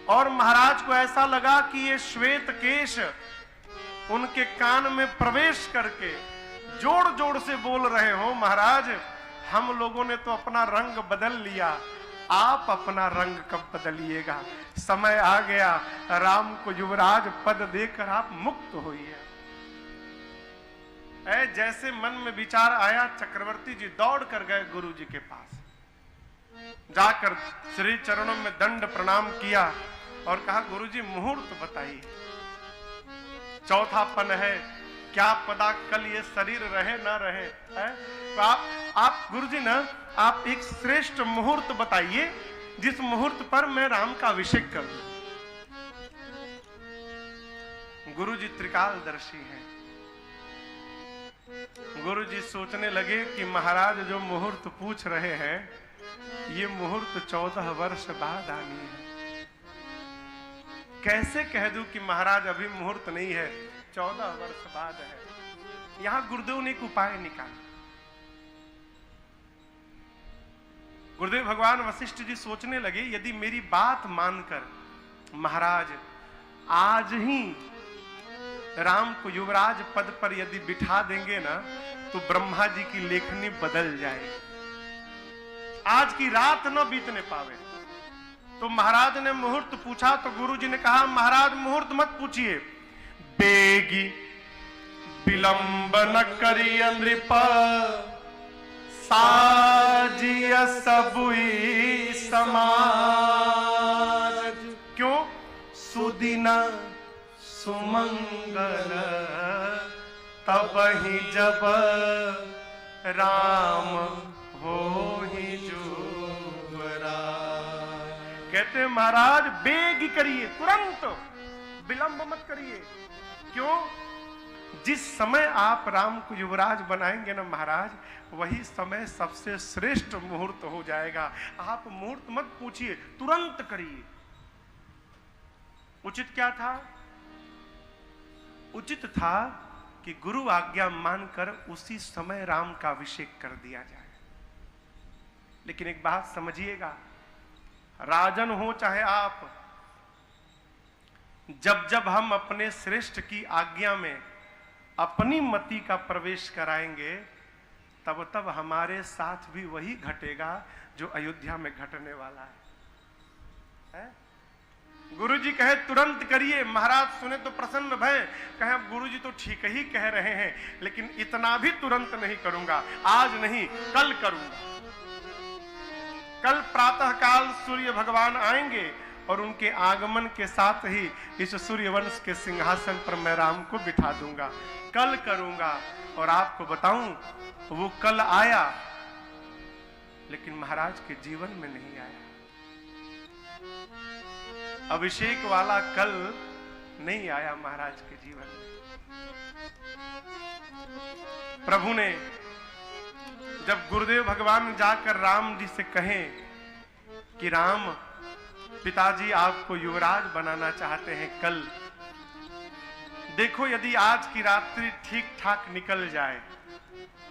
और महाराज को ऐसा लगा कि ये श्वेत केश उनके कान में प्रवेश करके जोड़ जोड़ से बोल रहे हो, महाराज हम लोगों ने तो अपना रंग बदल लिया, आप अपना रंग कब बदलिएगा? समय आ गया, राम को युवराज पद देकर आप मुक्त होइए। जैसे मन में विचार आया, चक्रवर्ती जी दौड़ कर गए गुरु जी के पास, जाकर श्री चरणों में दंड प्रणाम किया और कहा, गुरु जी मुहूर्त बताइए, चौथापन है, क्या पता कल ये शरीर रहे ना रहे है? तो आप गुरु जी ना, आप एक श्रेष्ठ मुहूर्त बताइए जिस मुहूर्त पर मैं राम का अभिषेक कर दूं। गुरु जी त्रिकालदर्शी हैं। गुरु जी सोचने लगे कि महाराज जो मुहूर्त पूछ रहे हैं, ये मुहूर्त 14 वर्ष बाद आनी है। कैसे कह दूं कि महाराज अभी मुहूर्त नहीं है, 14 वर्ष बाद है। यहां गुरुदेव ने एक उपाय निकाला। गुरुदेव भगवान वशिष्ठ जी सोचने लगे, यदि मेरी बात मानकर महाराज आज ही राम को युवराज पद पर यदि बिठा देंगे ना, तो ब्रह्मा जी की लेखनी बदल जाएगी, आज की रात न बीतने पावे। तो महाराज ने मुहूर्त पूछा तो गुरु जी ने कहा, महाराज मुहूर्त मत पूछिए, बेगी विलंब न करिय नृप, साजिय सबुई समाज। क्यों? सुदिन सुमंगल तब ही जब राम हो ही जुबराज। कहते महाराज बेग करिए, तुरंत विलंब मत करिए। क्यों? जिस समय आप राम को युवराज बनाएंगे ना महाराज, वही समय सबसे श्रेष्ठ मुहूर्त हो जाएगा। आप मुहूर्त मत पूछिए, तुरंत करिए। उचित क्या था? उचित था कि गुरु आज्ञा मानकर उसी समय राम का अभिषेक कर दिया जाए। लेकिन एक बात समझिएगा, राजन हो चाहे आप, जब जब हम अपने श्रेष्ठ की आज्ञा में अपनी मति का प्रवेश कराएंगे, तब तब हमारे साथ भी वही घटेगा जो अयोध्या में घटने वाला है? गुरु जी कहे तुरंत करिए, महाराज सुने तो प्रसन्न भय, कहे अब गुरु जी तो ठीक ही कह रहे हैं, लेकिन इतना भी तुरंत नहीं करूंगा, आज नहीं कल करूंगा। कल प्रातः काल सूर्य भगवान आएंगे और उनके आगमन के साथ ही इस सूर्यवंश के सिंहासन पर मैं राम को बिठा दूंगा, कल करूंगा। और आपको बताऊं, वो कल आया लेकिन महाराज के जीवन में नहीं आया। अभिषेक वाला कल नहीं आया महाराज के जीवन में। प्रभु ने जब गुरुदेव भगवान जाकर राम जी से कहें कि राम पिताजी आपको युवराज बनाना चाहते हैं कल, देखो यदि आज की रात्रि ठीक ठाक निकल जाए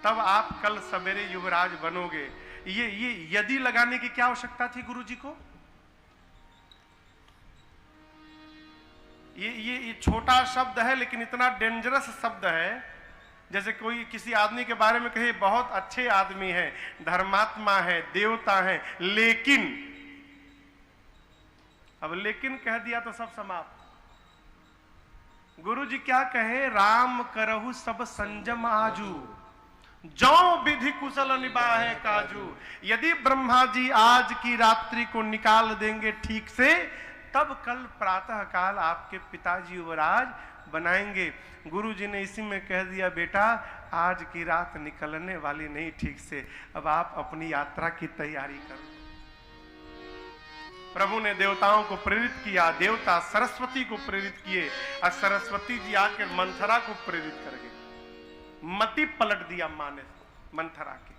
तब आप कल सवेरे युवराज बनोगे। ये यदि लगाने की क्या आवश्यकता थी गुरु जी को? ये छोटा शब्द है लेकिन इतना डेंजरस शब्द है। जैसे कोई किसी आदमी के बारे में कहे बहुत अच्छे आदमी है, धर्मात्मा है, देवता है, लेकिन, अब लेकिन कह दिया तो सब समाप्त। गुरु जी क्या कहे? राम करहु सब संजम आजू, जो विधि कुशल निभाए काजू। यदि ब्रह्मा जी आज की रात्रि को निकाल देंगे ठीक से, तब कल प्रातः काल आपके पिताजी युवराज बनाएंगे। गुरु जी ने इसी में कह दिया, बेटा आज की रात निकलने वाली नहीं ठीक से, अब आप अपनी यात्रा की तैयारी करो। प्रभु ने देवताओं को प्रेरित किया, देवता सरस्वती को प्रेरित किए और सरस्वती जी आकर मंथरा को प्रेरित कर गए। मति पलट दिया मां ने मंथरा के।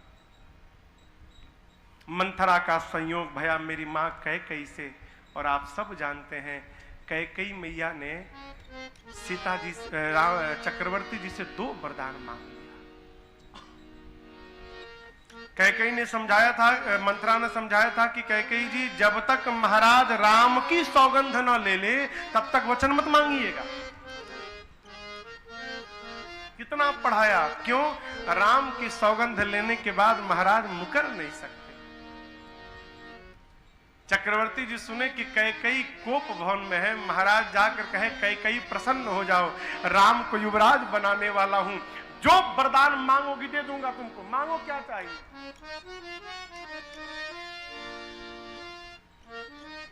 मंथरा का संयोग भया मेरी मां कैकेयी से, और आप सब जानते हैं कैकेयी मैया ने सीता जी चक्रवर्ती जी से 2 वरदान मांग लिया। कैकेयी ने समझाया था, मंत्रा ने समझाया था कि कैकेयी जी जब तक महाराज राम की सौगंध न ले ले तब तक वचन मत मांगिएगा। कितना पढ़ाया, क्यों? राम की सौगंध लेने के बाद महाराज मुकर नहीं सकते। चक्रवर्ती जी सुने कि कैकेयी कोप भवन में है, महाराज जाकर कहे कैकेयी प्रसन्न हो जाओ, राम को युवराज बनाने वाला हूं, जो वरदान मांगोगी दे दूंगा तुमको, मांगो क्या चाहिए।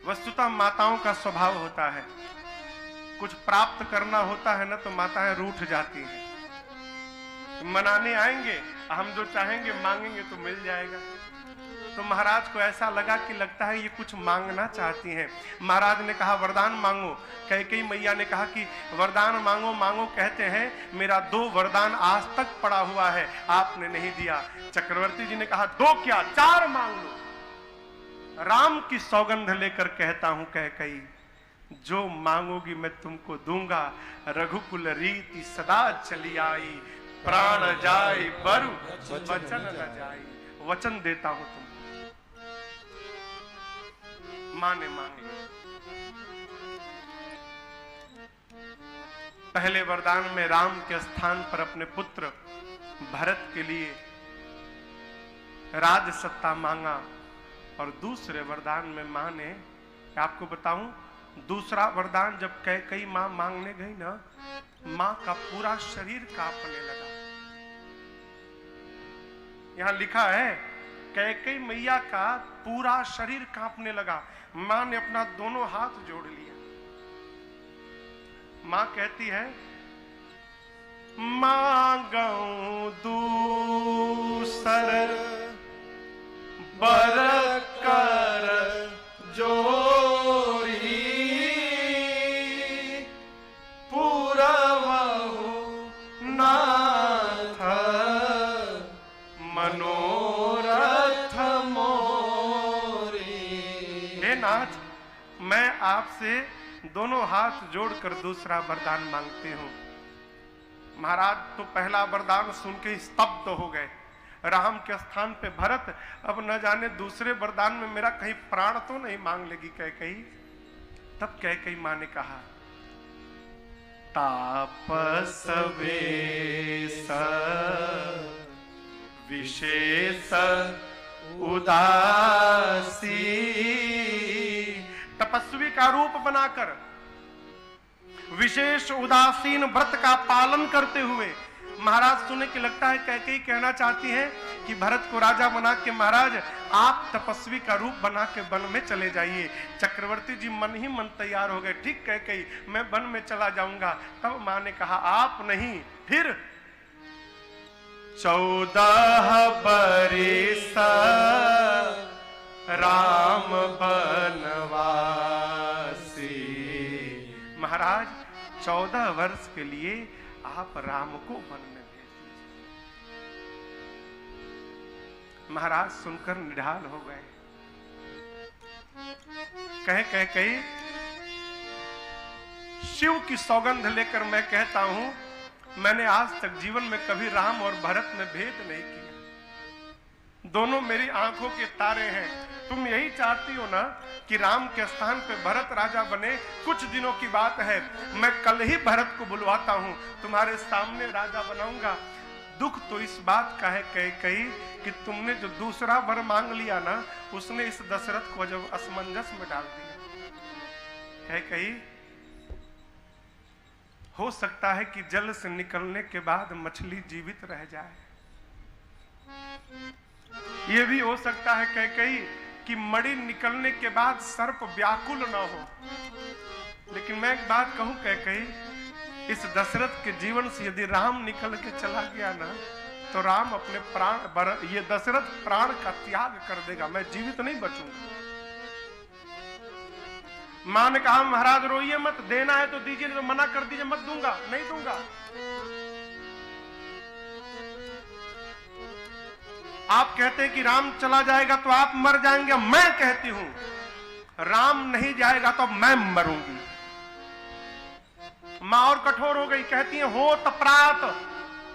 वस्तुतः माताओं का स्वभाव होता है, कुछ प्राप्त करना होता है ना तो माताएं रूठ जाती हैं। मनाने आएंगे, हम जो चाहेंगे मांगेंगे तो मिल जाएगा। तो महाराज को ऐसा लगा कि लगता है ये कुछ मांगना चाहती हैं। महाराज ने कहा वरदान मांगो। कैकेयी मैया ने कहा कि वरदान मांगो मांगो कहते हैं, मेरा 2 वरदान आज तक पड़ा हुआ है, आपने नहीं दिया। चक्रवर्ती जी ने कहा 2 क्या 4 मांग लो। राम की सौगंध लेकर कहता हूं कैकेयी, जो मांगोगी मैं तुमको दूंगा। रघुकुल रीति सदा चली आई, प्राण जाए बरु वचन न जाए। वचन देता हूं तुमको। मां ने मांगे। पहले वरदान में राम के स्थान पर अपने पुत्र भरत के लिए राज सत्ता मांगा, और दूसरे वरदान में मां ने, आपको बताऊं, दूसरा वरदान जब कैकेयी मां मांगने गई ना, मां का पूरा शरीर कांपने लगा। यहां लिखा है कैकेयी मैया का पूरा शरीर कांपने लगा। मां ने अपना दोनों हाथ जोड़ लिया। मां कहती है मांगू दूसर बर कर जोरी, पुरवहु नाथ मनोरथ मोरी। हे नाथ, मैं आपसे दोनों हाथ जोड़कर दूसरा वरदान मांगते हूं। महाराज तो पहला वरदान सुन के स्तब्ध हो गए। राम के स्थान पे भरत, अब न जाने दूसरे वरदान में मेरा कहीं प्राण तो नहीं मांग लेगी कैकेयी। तब कैकेयी मां ने कहा तापस वेश विशेष उदासी। तपस्वी का रूप बनाकर विशेष उदासीन व्रत का पालन करते हुए महाराज सुने कि लगता है कैकेयी कहना चाहती है कि भरत को राजा बना के महाराज आप तपस्वी का रूप बना के वन में चले जाइए। चक्रवर्ती जी मन ही मन तैयार हो गए। ठीक कैकेयी, मैं वन में चला जाऊंगा। तब मां ने कहा आप नहीं, फिर 14 बरिस राम बनवासी। महाराज 14 वर्ष के लिए आप राम को वन में भेज दीजिए। महाराज सुनकर निढाल हो गए। कहे शिव की सौगंध लेकर मैं कहता हूं, मैंने आज तक जीवन में कभी राम और भरत में भेद नहीं किया। दोनों मेरी आंखों के तारे हैं। तुम यही चाहती हो ना कि राम के स्थान पे भरत राजा बने। कुछ दिनों की बात है, मैं कल ही भरत को बुलवाता हूं, तुम्हारे सामने राजा बनाऊंगा। दुख तो इस बात का है कैकेयी कि तुमने जो दूसरा वर मांग लिया ना, उसने इस दशरथ को जब असमंजस में डाल दिया। कैकेयी, हो सकता है कि जल से निकलने के बाद मछली जीवित रह जाए। यह भी हो सकता है कैकेयी कि मणि निकलने के बाद सर्प व्याकुल न हो। लेकिन मैं एक बात कहूं कैकेयी, इस दशरथ के जीवन से यदि राम निकल के चला गया ना, तो राम अपने प्राण, ये दशरथ प्राण का त्याग कर देगा। मैं जीवित नहीं बचूंगा। मां ने कहा महाराज रोइए मत, देना है तो दीजिए, तो मना कर दीजिए, मत दूंगा, नहीं दूंगा। आप कहते हैं कि राम चला जाएगा तो आप मर जाएंगे। मैं कहती हूं राम नहीं जाएगा तो मैं मरूंगी। मां और कठोर हो गई, कहती है हो तप्रात,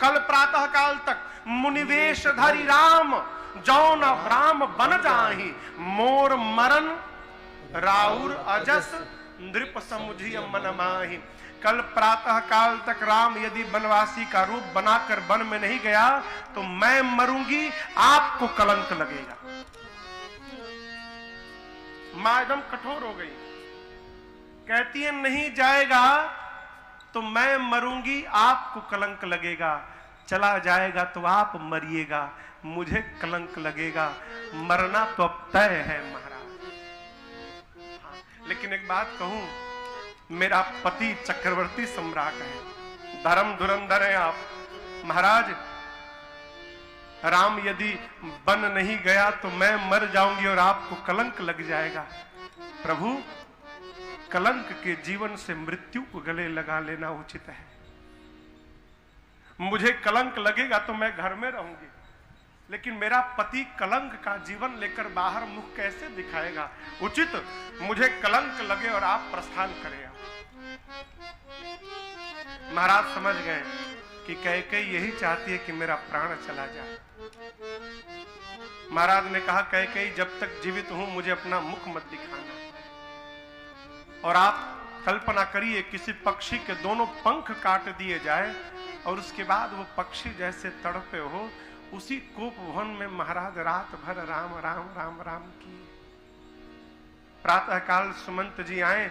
कल प्रातः काल तक मुनिवेश धरि राम जौन राम बन जाहि, मोर मरण राउर अजस, नृप समुझिय मन माहि। कल प्रातः काल तक राम यदि वनवासी का रूप बनाकर वन में नहीं गया तो मैं मरूंगी, आपको कलंक लगेगा। मां एकदम कठोर हो गई, कहती है नहीं जाएगा तो मैं मरूंगी, आपको कलंक लगेगा। चला जाएगा तो आप मरिएगा, मुझे कलंक लगेगा। मरना तो अब तय है महाराज। हाँ, लेकिन एक बात कहूं, मेरा पति चक्रवर्ती सम्राट है, धर्म धुरंधर है आप महाराज। राम यदि बन नहीं गया तो मैं मर जाऊंगी और आपको कलंक लग जाएगा। प्रभु, कलंक के जीवन से मृत्यु को गले लगा लेना उचित है। मुझे कलंक लगेगा तो मैं घर में रहूंगी, लेकिन मेरा पति कलंक का जीवन लेकर बाहर मुख कैसे दिखाएगा? उचित मुझे कलंक लगे और आप प्रस्थान करें। महाराज समझ गए कि कैकेयी यही चाहती है कि मेरा प्राण चला जाए। महाराज ने कहा, कैकेयी जब तक जीवित हूं मुझे अपना मुख मत दिखाना। और आप कल्पना करिए किसी पक्षी के दोनों पंख काट दिए जाए और उसके बाद वो पक्षी जैसे तड़पे हो, उसी कोप भवन में महाराज रात भर राम राम राम राम किए। प्रातः काल सुमंत जी आए,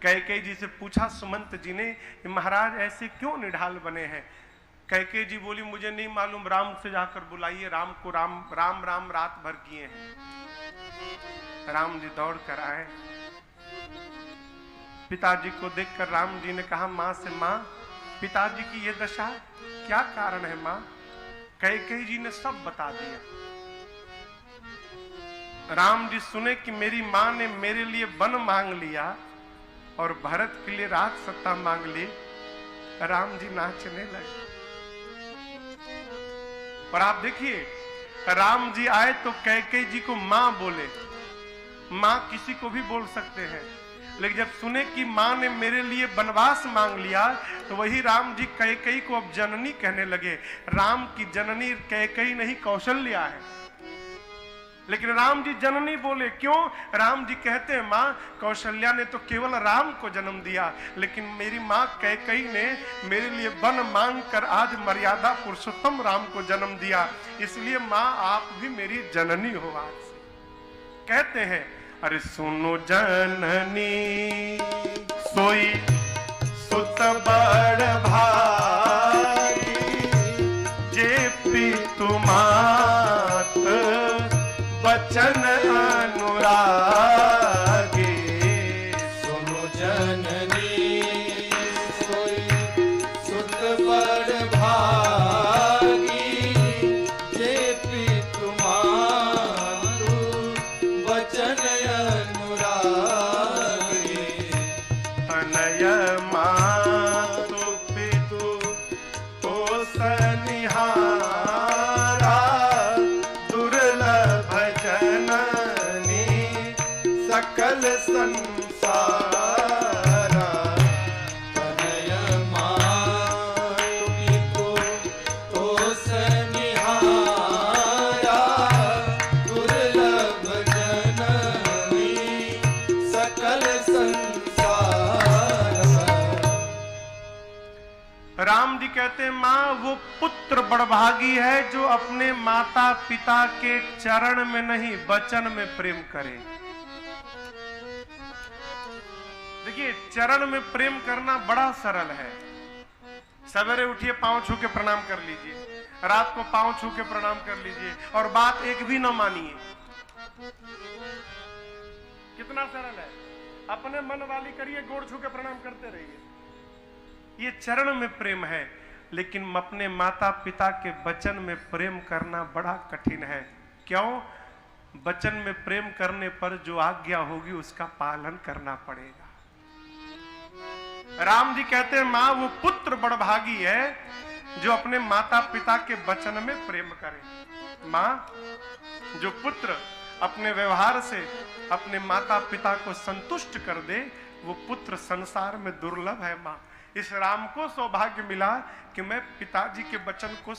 कैकेयी जी से पूछा सुमंत जी ने, महाराज ऐसे क्यों निढाल बने हैं? कैकेयी जी बोली, मुझे नहीं मालूम, राम से जाकर बुलाइए, राम को राम राम राम रात भर किए हैं। राम जी दौड़ कर आए, पिताजी को देखकर राम जी ने कहा मां से, मां पिताजी की ये दशा क्या कारण है मां? कैकेयी जी ने सब बता दिया। राम जी सुने कि मेरी मां ने मेरे लिए वन मांग लिया और भरत के लिए राज सत्ता मांग ली। राम जी नाचने लगे। और आप देखिए, राम जी आए तो कैकेयी जी को मां बोले। मां किसी को भी बोल सकते हैं, लेकिन जब सुने कि मां ने मेरे लिए वनवास मांग लिया तो वही राम जी कैकेयी को अब जननी कहने लगे। राम की जननी कैकेयी नहीं, कौशल्या है। लेकिन राम जी जननी बोले, क्यों? राम जी कहते हैं मां कौशल्या ने तो केवल राम को जन्म दिया, लेकिन मेरी मां कैकेयी ने मेरे लिए वन मांग कर आज मर्यादा पुरुषोत्तम राम को जन्म दिया, इसलिए मां आप भी मेरी जननी हो आज से। कहते हैं, अरे सुनो जननी सोई सुत बड़ भागी, जे पितु मात बचन अनुरागी। सुनो जननी सोई सुत बड़ भागी, जे पितु मातु बचन अनुरागी। तनय मातु पितु तो सनिहारा, दुर्लभ जननी सकल संसारा। तनय मातु पितु तो सनिहारा, दुर्लभ जननी सकल संसारा। राम जी कहते हैं, मां वो पुत्र बड़भागी है जो अपने माता पिता के चरण में नहीं वचन में प्रेम करे। देखिए, चरण में प्रेम करना बड़ा सरल है। सवेरे उठिए, पांव छू के प्रणाम कर लीजिए, रात को पांव छू के प्रणाम कर लीजिए, और बात एक भी न मानिए। कितना सरल है। अपने मन वाली करिए, गोड़ छू के प्रणाम करते रहिए। ये चरण में प्रेम है, लेकिन अपने माता पिता के वचन में प्रेम करना बड़ा कठिन है। क्यों? वचन में प्रेम करने पर जो आज्ञा होगी उसका पालन करना पड़ेगा। राम जी कहते हैं, मां वो पुत्र बड़भागी है जो अपने माता पिता के वचन में प्रेम करे। मां, जो पुत्र अपने व्यवहार से अपने माता पिता को संतुष्ट कर दे, वो पुत्र संसार में दुर्लभ है। मां, इस राम को सौभाग्य मिला कि मैं पिताजी के वचन को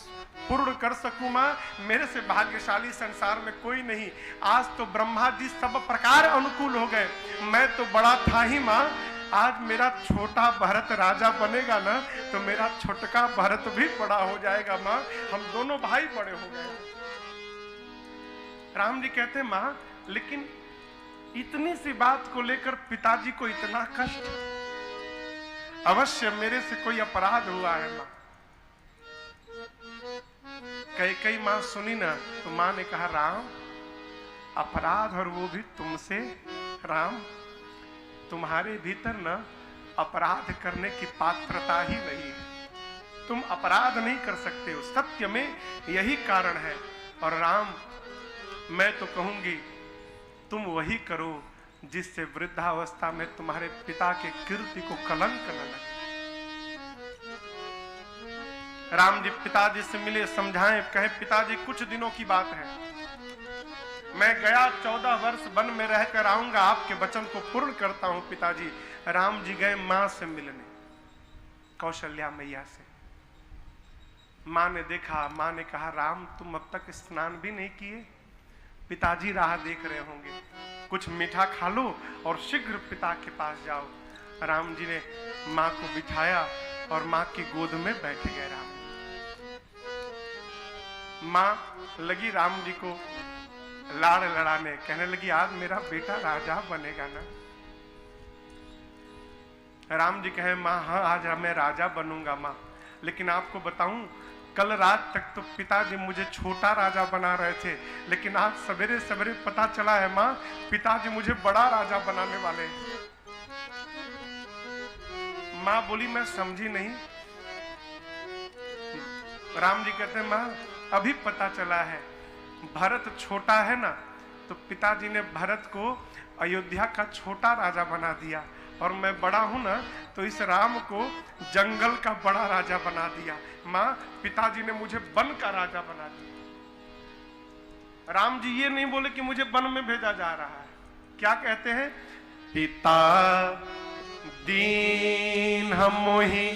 पूर्ण कर सकूं। मां, मेरे से भाग्यशाली संसार में कोई नहीं। आज तो ब्रह्मा जी सब प्रकार अनुकूल हो गए, मैं तो बड़ा था ही मां। आज मेरा छोटा भरत राजा बनेगा ना, तो मेरा छोटका भरत भी बड़ा हो जाएगा मां, हम दोनों भाई बड़े हो गए। राम जी कहते मां, लेकिन इतनी सी बात को लेकर पिताजी को इतना कष्ट, अवश्य मेरे से कोई अपराध हुआ है मां। कई मां सुनी ना, तो मां ने कहा राम, अपराध और वो भी तुमसे? राम, तुम्हारे भीतर ना अपराध करने की पात्रता ही नहीं है, तुम अपराध नहीं कर सकते हो, सत्य में यही कारण है। और राम, मैं तो कहूंगी तुम वही करो जिससे वृद्धावस्था में तुम्हारे पिता के कीर्ति को कलंक न लगे। राम जी पिताजी से मिले, समझाएं, कहे पिताजी कुछ दिनों की बात है, मैं गया 14 वर्ष वन में रहकर आऊंगा, आपके वचन को पूर्ण करता हूं पिताजी। राम जी गए मां से मिलने, कौशल्या मैया से। मां ने देखा, मां ने कहा राम, तुम अब तक स्नान भी नहीं किए, पिताजी राह देख रहे होंगे, कुछ मीठा खा लो और शीघ्र पिता के पास जाओ। राम जी ने मां को बिठाया और मां की गोद में बैठ गए राम। मां लगी राम जी को लाड़ लड़ाने, कहने लगी आज मेरा बेटा राजा बनेगा ना। राम जी कहे मां, हाँ आज मैं राजा बनूंगा मां, लेकिन आपको बताऊं, कल रात तक तो पिताजी मुझे छोटा राजा बना रहे थे, लेकिन आज सवेरे सवेरे पता चला है मां, पिताजी मुझे बड़ा राजा बनाने वाले हैं। मां बोली मैं समझी नहीं। राम जी कहते मां, अभी पता चला है, भरत छोटा है ना, तो पिताजी ने भरत को अयोध्या का छोटा राजा बना दिया, और मैं बड़ा हूं ना, तो इस राम को जंगल का बड़ा राजा बना दिया। मां, पिताजी ने मुझे वन का राजा बना दिया। राम जी ये नहीं बोले कि मुझे वन में भेजा जा रहा है, क्या कहते हैं, पिता दीन हम मोहि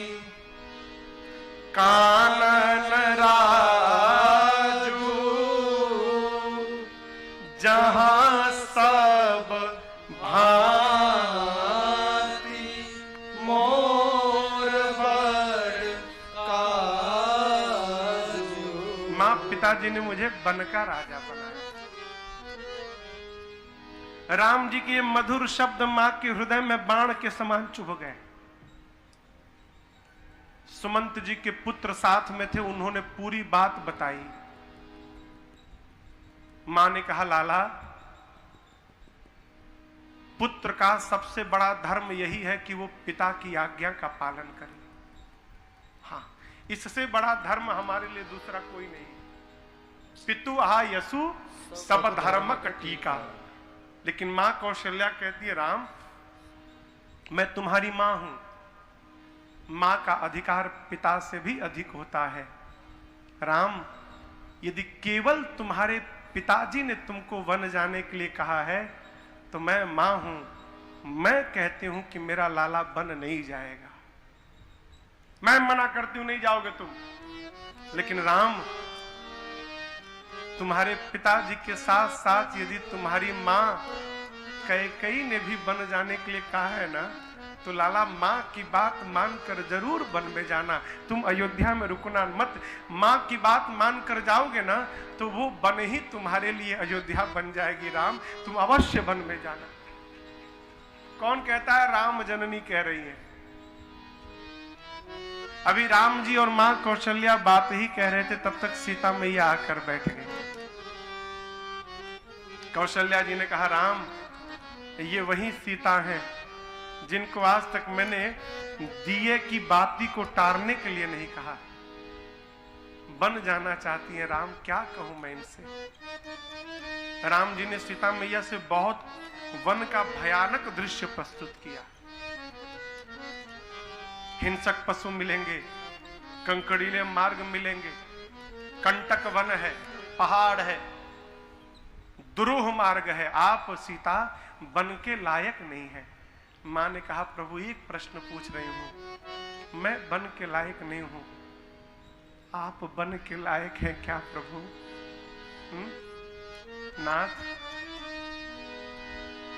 कानन राजू, जहां सब भांति मोर बड़ काजू। मां, पिताजी ने मुझे वन का राजा बनाया। राम जी के ये मधुर शब्द मां के हृदय में बाण के समान चुभ गए। सुमंत जी के पुत्र साथ में थे, उन्होंने पूरी बात बताई। मां ने कहा लाला, पुत्र का सबसे बड़ा धर्म यही है कि वो पिता की आज्ञा का पालन करे। हाँ, इससे बड़ा धर्म हमारे लिए दूसरा कोई नहीं। पितु आहा यसु सब धर्मक टीका। लेकिन मां कौशल्या कहती है राम, मैं तुम्हारी मां हूं, मां का अधिकार पिता से भी अधिक होता है। राम, यदि केवल तुम्हारे पिताजी ने तुमको वन जाने के लिए कहा है, तो मैं मां हूं, मैं कहती हूं कि मेरा लाला वन नहीं जाएगा। मैं मना करती हूं नहीं जाओगे तुम। लेकिन राम, तुम्हारे पिताजी के साथ साथ यदि तुम्हारी मां कैकेयी ने भी वन जाने के लिए कहा है ना, तो लाला मां की बात मानकर जरूर वन में जाना, तुम अयोध्या में रुकना मत। मां की बात मानकर जाओगे ना, तो वो वन ही तुम्हारे लिए अयोध्या बन जाएगी। राम, तुम अवश्य वन में जाना। कौन कहता है? राम जननी कह रही है। अभी राम जी और मां कौशल्या बात ही कह रहे थे, तब तक सीता मैया आकर बैठ गई। कौशल्या जी ने कहा राम, ये वही सीता हैं जिनको आज तक मैंने दिए की बाती को टारने के लिए नहीं कहा। बन जाना चाहती हैं राम, क्या कहूं मैं इनसे। राम जी ने सीता मैया से बहुत वन का भयानक दृश्य प्रस्तुत किया। हिंसक पशु मिलेंगे, कंकड़ीले मार्ग मिलेंगे, कंटक वन है, पहाड़ है, दुरूह मार्ग है, आप सीता वन के लायक नहीं है। मां ने कहा प्रभु एक प्रश्न पूछ रही हूं, मैं बन के लायक नहीं हूं, आप बन के लायक हैं क्या प्रभु? नाथ,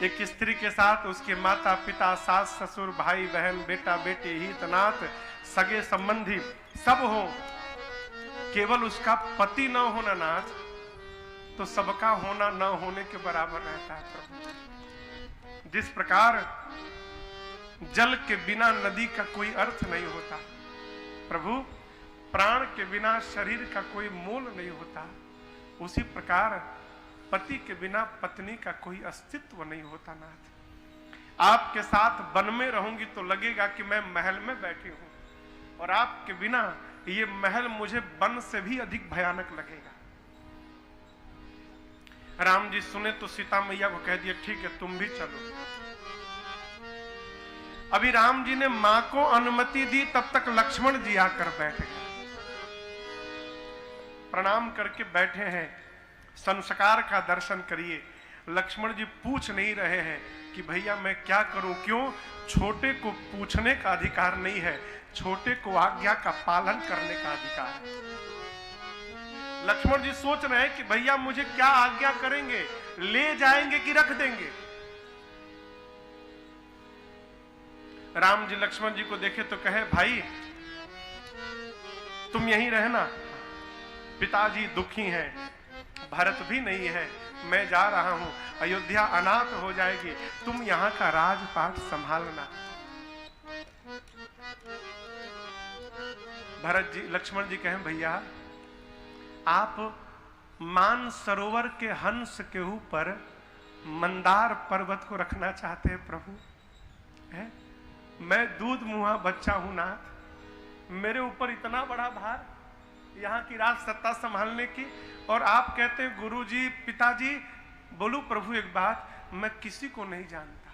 एक स्त्री के साथ उसके माता पिता, सास ससुर, भाई बहन, बेटा बेटी, हित नाथ, सगे संबंधी सब हो, केवल उसका पति न होना नाथ, तो सबका होना न होने के बराबर रहता है प्रभु। जिस प्रकार जल के बिना नदी का कोई अर्थ नहीं होता प्रभु, प्राण के बिना शरीर का कोई मोल नहीं होता, उसी प्रकार पति के बिना पत्नी का कोई अस्तित्व नहीं होता नाथ। आपके साथ वन में रहूंगी तो लगेगा कि मैं महल में बैठी हूं, और आपके बिना ये महल मुझे वन से भी अधिक भयानक लगेगा। राम जी सुने तो सीता मैया को कह दिया, ठीक है तुम भी चलो। अभी राम जी ने मां को अनुमति दी, तब तक लक्ष्मण जी आकर बैठ गए, प्रणाम करके बैठे हैं। संस्कार का दर्शन करिए। लक्ष्मण जी पूछ नहीं रहे हैं कि भैया मैं क्या करूं, क्यों? छोटे को पूछने का अधिकार नहीं है, छोटे को आज्ञा का पालन करने का अधिकार है। लक्ष्मण जी सोच रहे हैं कि भैया मुझे क्या आज्ञा करेंगे, ले जाएंगे कि रख देंगे? राम जी लक्ष्मण जी को देखे तो कहे, भाई तुम यहीं रहना, पिताजी दुखी हैं, भरत भी नहीं है, मैं जा रहा हूं, अयोध्या अनाथ हो जाएगी, तुम यहां का राजपाट संभालना। भरत जी लक्ष्मण जी कहें, भैया आप मान सरोवर के हंस के ऊपर मंदार पर्वत को रखना चाहते हैं प्रभु? है? मैं दूध मुहा बच्चा हूं नाथ, मेरे ऊपर इतना बड़ा भार यहाँ की राज सत्ता संभालने की, और आप कहते हैं गुरुजी पिताजी। बोलू प्रभु एक बात, मैं किसी को नहीं जानता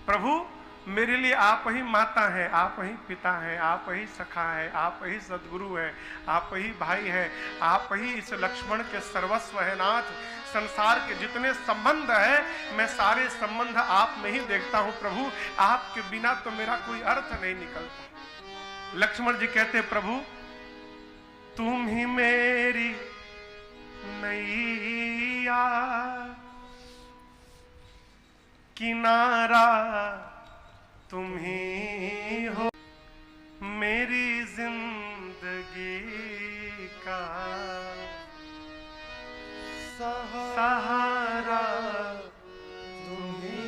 प्रभु, मेरे लिए आप ही माता हैं, आप ही पिता हैं, आप ही सखा है, आप ही सदगुरु है, आप ही भाई है, आप ही इस लक्ष्मण के सर्वस्व है नाथ। संसार के जितने संबंध है मैं सारे संबंध आप में ही देखता हूं प्रभु, आपके बिना तो मेरा कोई अर्थ नहीं निकलता। लक्ष्मण जी कहते, प्रभु तुम ही मेरी नैया, किनारा तुम ही हो, मेरी जिंदगी का सहारा तुम ही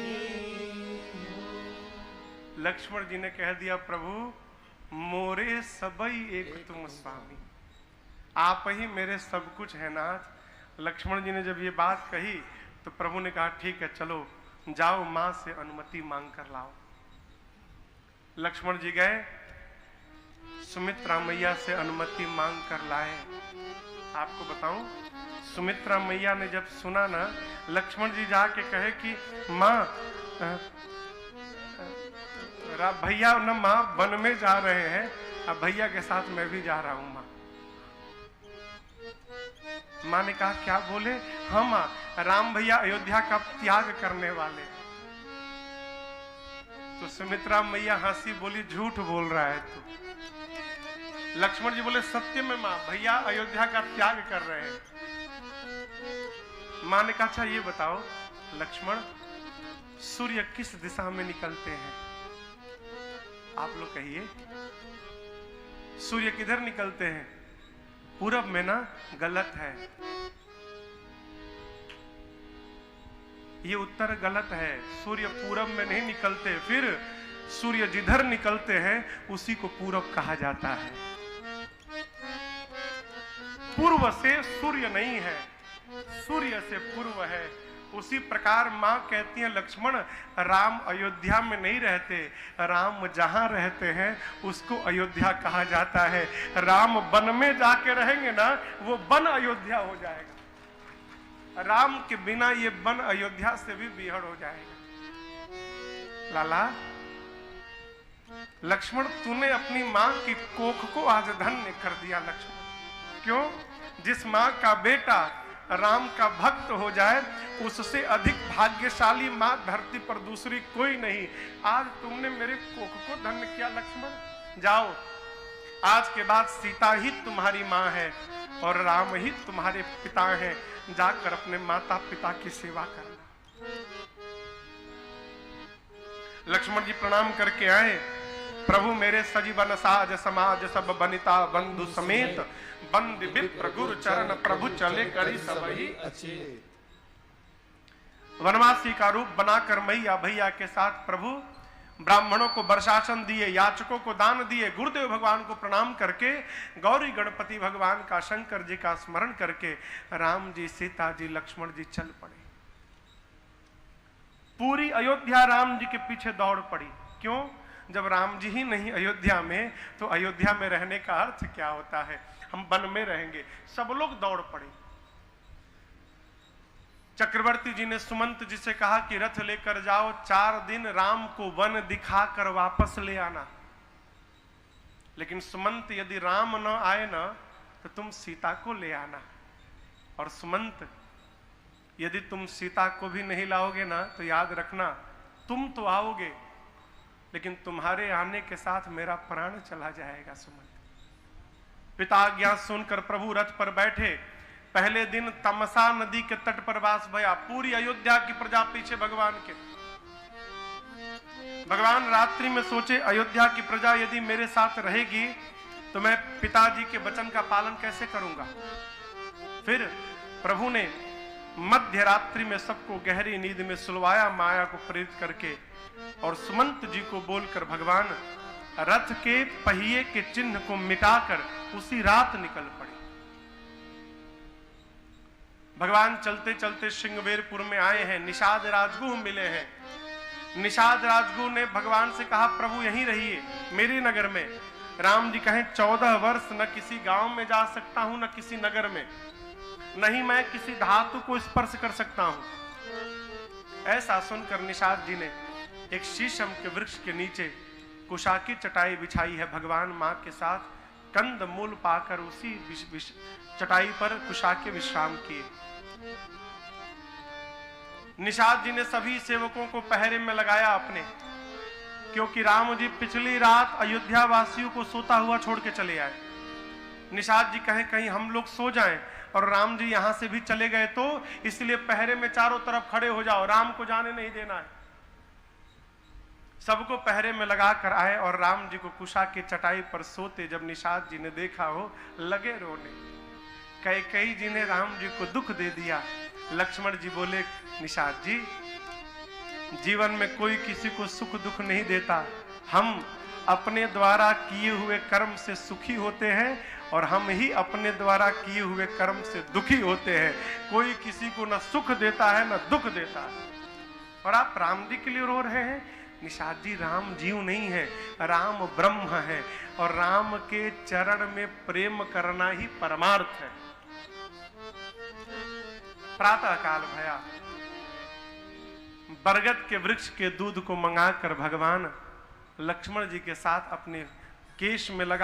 हो। लक्ष्मण जी ने कह दिया, प्रभु मोरे सबई एक तुम स्वामी, आप ही मेरे सब कुछ है नाथ। लक्ष्मण जी ने जब ये बात कही तो प्रभु ने कहा, ठीक है चलो जाओ, मां से अनुमति मांग कर लाओ। लक्ष्मण जी गए, सुमित्रा मैया से अनुमति मांग कर लाए। आपको बताऊं, सुमित्रा मैया ने जब सुना ना, लक्ष्मण जी जाके कहे कि मां भैया न मां वन में जा रहे हैं, अब भैया के साथ मैं भी जा रहा हूं। मां ने कहा, क्या बोले? हाँ मां, राम भैया अयोध्या का त्याग करने वाले। तो सुमित्रा मैया हंसी, बोली झूठ बोल रहा है तू। लक्ष्मण जी बोले, सत्य में मां, भैया अयोध्या का त्याग कर रहे हैं। मां ने कहा, अच्छा ये बताओ लक्ष्मण, सूर्य किस दिशा में निकलते हैं? आप लोग कहिए, सूर्य किधर निकलते हैं? पूरब में ना? गलत है, ये उत्तर गलत है। सूर्य पूरब में नहीं निकलते, फिर सूर्य जिधर निकलते हैं उसी को पूरब कहा जाता है। पूर्व से सूर्य नहीं है, सूर्य से पूर्व है। उसी प्रकार मां कहती है, लक्ष्मण राम अयोध्या में नहीं रहते, राम जहां रहते हैं उसको अयोध्या कहा जाता है। राम वन में जाके रहेंगे ना, वो वन अयोध्या हो जाएगा। राम के बिना ये वन अयोध्या से भी बिहड़ हो जाएगा। लाला लक्ष्मण, तूने अपनी मां की कोख को आज धन्य कर दिया लक्ष्मण। क्यों? जिस मां का बेटा राम का भक्त हो जाए, उससे अधिक भाग्यशाली मां धरती पर दूसरी कोई नहीं। आज तुमने मेरे कोख को धन्य किया लक्ष्मण। जाओ, आज के बाद सीता ही तुम्हारी मां है और राम ही तुम्हारे पिता हैं। जाकर अपने माता पिता की सेवा करना। लक्ष्मण जी प्रणाम करके आए। प्रभु मेरे सजीवन साज समाज सब बनिता बंधु समेत, बंद विप्र गुरु चरण प्रभु चले करी सबही अचेत। वनवासी का रूप बनाकर मैया भैया के साथ प्रभु ब्राह्मणों को वर्षासन दिए, याचकों को दान दिए, गुरुदेव भगवान को प्रणाम करके, गौरी गणपति भगवान का, शंकर जी का स्मरण करके राम जी, सीता जी, लक्ष्मण जी चल पड़े। पूरी अयोध्या राम जी के पीछे दौड़ पड़ी। क्यों? जब राम जी ही नहीं अयोध्या में, तो अयोध्या में रहने का अर्थ क्या होता है? हम वन में रहेंगे। सब लोग दौड़ पड़े। चक्रवर्ती जी ने सुमंत जी से कहा कि रथ लेकर जाओ, 4 दिन राम को वन दिखाकर वापस ले आना। लेकिन सुमंत, यदि राम न आए ना तो तुम सीता को ले आना। और सुमंत, यदि तुम सीता को भी नहीं लाओगे ना तो याद रखना, तुम तो आओगे लेकिन तुम्हारे आने के साथ मेरा प्राण चला जाएगा। सुमंत, पिता आज्ञा सुनकर प्रभु रथ पर बैठे। पहले दिन तमसा नदी के तट पर वास भया। पूरी अयोध्या की प्रजा पीछे भगवान के। भगवान रात्रि में सोचे, अयोध्या की प्रजा यदि मेरे साथ रहेगी तो मैं पिताजी के वचन का पालन कैसे करूंगा। फिर प्रभु ने मध्य रात्रि में सबको गहरी नींद में सुलवाया, माया को प्रेरित करके, और सुमंत जी को बोलकर भगवान रथ के पहिए के चिन्ह को मिटाकर उसी रात निकल पड़े। भगवान चलते चलते श्रृंगवेरपुर में आए हैं। निषाद राजगुह मिले हैं। निषाद राजगुह ने भगवान से कहा, प्रभु यहीं रहिए मेरे नगर में। राम जी कहें, 14 वर्ष न किसी गांव में जा सकता हूं, न किसी नगर में, नहीं मैं किसी धातु को स्पर्श कर सकता हूं। ऐसा सुनकर निषाद जी ने एक शीशम के वृक्ष के नीचे कुशा की चटाई बिछाई है। भगवान मां के साथ कंद मूल पाकर उसी चटाई पर कुशा के विश्राम किए। निषाद जी ने सभी सेवकों को पहरे में लगाया अपने, क्योंकि राम जी पिछली रात अयोध्या वासियों को सोता हुआ छोड़ के चले आए। निषाद जी कहें कहीं हम लोग सो जाएं और राम जी यहां से भी चले गए तो, इसलिए पहरे में चारों तरफ खड़े हो जाओ, राम को जाने नहीं देना है। सबको पहरे में लगा कर आए और राम जी को कुशा की चटाई पर सोते जब निषाद जी ने देखा हो, लगे रोने। कैकेयी जी ने राम जी को दुख दे दिया। लक्ष्मण जी बोले, निषाद जी, जीवन में कोई किसी को सुख दुख नहीं देता। हम अपने द्वारा किए हुए कर्म से सुखी होते हैं और हम ही अपने द्वारा किए हुए कर्म से दुखी होते हैं। कोई किसी को न सुख देता है न दुख देता है। और आप राम जी के लिए रो रहे हैं। निषाद जी, राम जीव नहीं है, राम ब्रह्म है और राम के चरण में प्रेम करना ही परमार्थ है। प्रातः काल भया। बरगद के वृक्ष के दूध को मंगाकर भगवान लक्ष्मण जी के साथ अपने केश में लगा